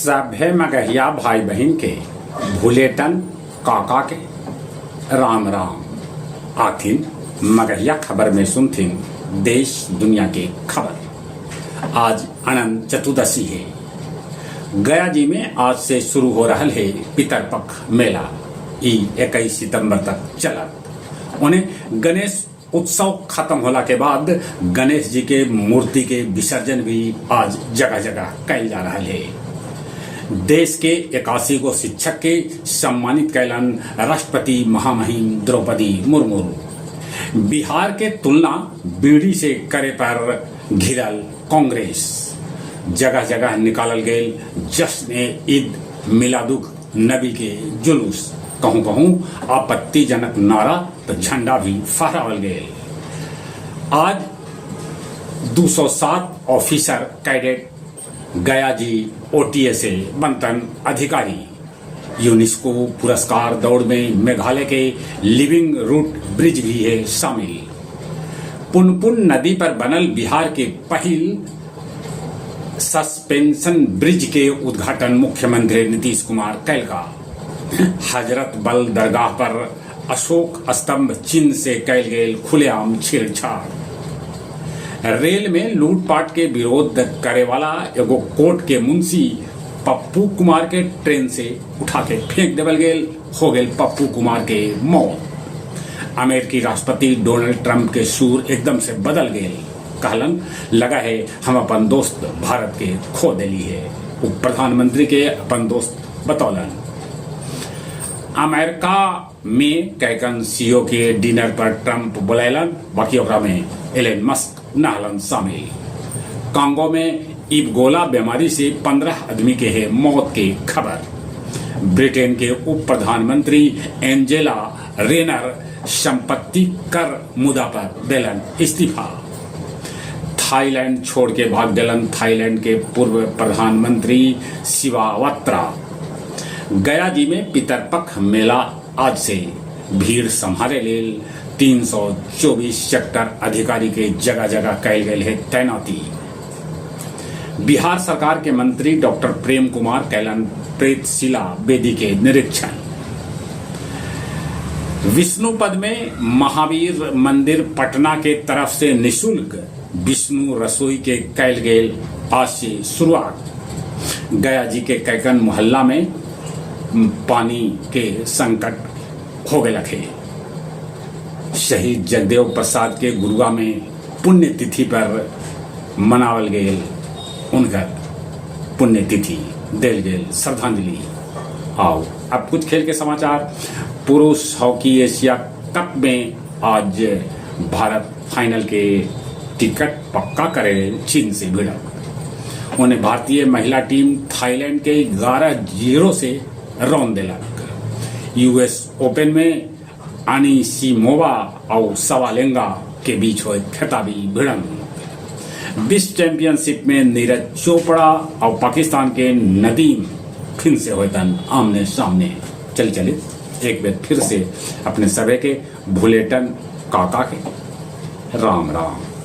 सभे मगहिया भाई बहन के भूलेटन काका के राम राम। आखिर मगहिया खबर में सुनथिन देश दुनिया के खबर। आज अनंत चतुर्दशी है। गया जी में आज से शुरू हो रहा है पितरपक्ष मेला। 21 सितंबर तक चलत। उन्हें गणेश उत्सव खत्म होला के बाद गणेश जी के मूर्ति के विसर्जन भी आज जगह जगह कैल जा रहा है। देश के 81 गो शिक्षक के सम्मानित कैलन राष्ट्रपति महामहिम द्रौपदी मुर्मू। बिहार के तुलना बीड़ी से करे पर घिरल कांग्रेस। जगह जगह निकालल गए जश्न ईद मिलादुग नबी के जुलूस। कहूं कहूं आपत्तिजनक नारा तो झंडा भी फहरावल गए। आज 207 ऑफिसर कैडेट गया जी ओटीए से बनतन अधिकारी। यूनेस्को पुरस्कार दौड़ में मेघालय के लिविंग रूट ब्रिज भी है शामिल। पुनपुन नदी पर बनल बिहार के पहल सस्पेंशन ब्रिज के उद्घाटन मुख्यमंत्री नीतीश कुमार कैलका। हजरत बल दरगाह पर अशोक स्तंभ चिन्ह से कैल गए खुलेआम छेड़छाड़। रेल में लूटपाट के विरोध करे वाला एगो कोर्ट के मुंशी पप्पू कुमार के ट्रेन से उठा के फेंक देवल गेल। हो गए पप्पू कुमार के मौत। अमेरिकी राष्ट्रपति डोनाल्ड ट्रंप के सुर एकदम से बदल गए। कहलन लगा है हम अपन दोस्त भारत के खो दिली है। उप प्रधानमंत्री के अपन दोस्त बतौलन। अमेरिका में कैकन सीओ के डिनर पर ट्रंप बुलैलन। बाकी ओकरा में एलन मस्क नहलन शामिल। कांगो में इबोला बीमारी से 15 आदमी के है मौत की खबर। ब्रिटेन के उप प्रधानमंत्री एंजेला रेनर संपत्ति कर मुद्दा पर देलन इस्तीफा। थाईलैंड छोड़ के भाग दिलन थाईलैंड के पूर्व प्रधानमंत्री शिवावत्रा। गया जी में पितरपक्ष मेला आज से भीड़ संभाले लेल 324 सेक्टर अधिकारी के जगह जगह कैल गए है तैनाती। बिहार सरकार के मंत्री डॉक्टर प्रेम कुमार कैलन प्रेतशिला वेदी के निरीक्षण। विष्णुपद में महावीर मंदिर पटना के तरफ से निशुल्क विष्णु रसोई के कैल गए आज से शुरुआत। गया जी के कैकन मोहल्ला में पानी के संकट हो गए लखे। शहीद जगदेव प्रसाद के गुरुआ में पुण्यतिथि पर मनावल गए उनका पुण्यतिथि देल गए श्रद्धांजलि। आओ अब कुछ खेल के समाचार। पुरुष हॉकी एशिया कप में आज भारत फाइनल के टिकट पक्का करे चीन से भिड़त। उन्हें भारतीय महिला टीम थाईलैंड के 11-0 से रौन दिलक। यूएस ओपन में अनिसिमोवा और सवालेंगा के बीच हुए खिताबी भिड़ंत। विश्व चैंपियनशिप में नीरज चोपड़ा और पाकिस्तान के नदीम फिर से हुए तन आमने सामने। चले एक बार फिर से अपने सभी के भूलेटन काका के राम राम।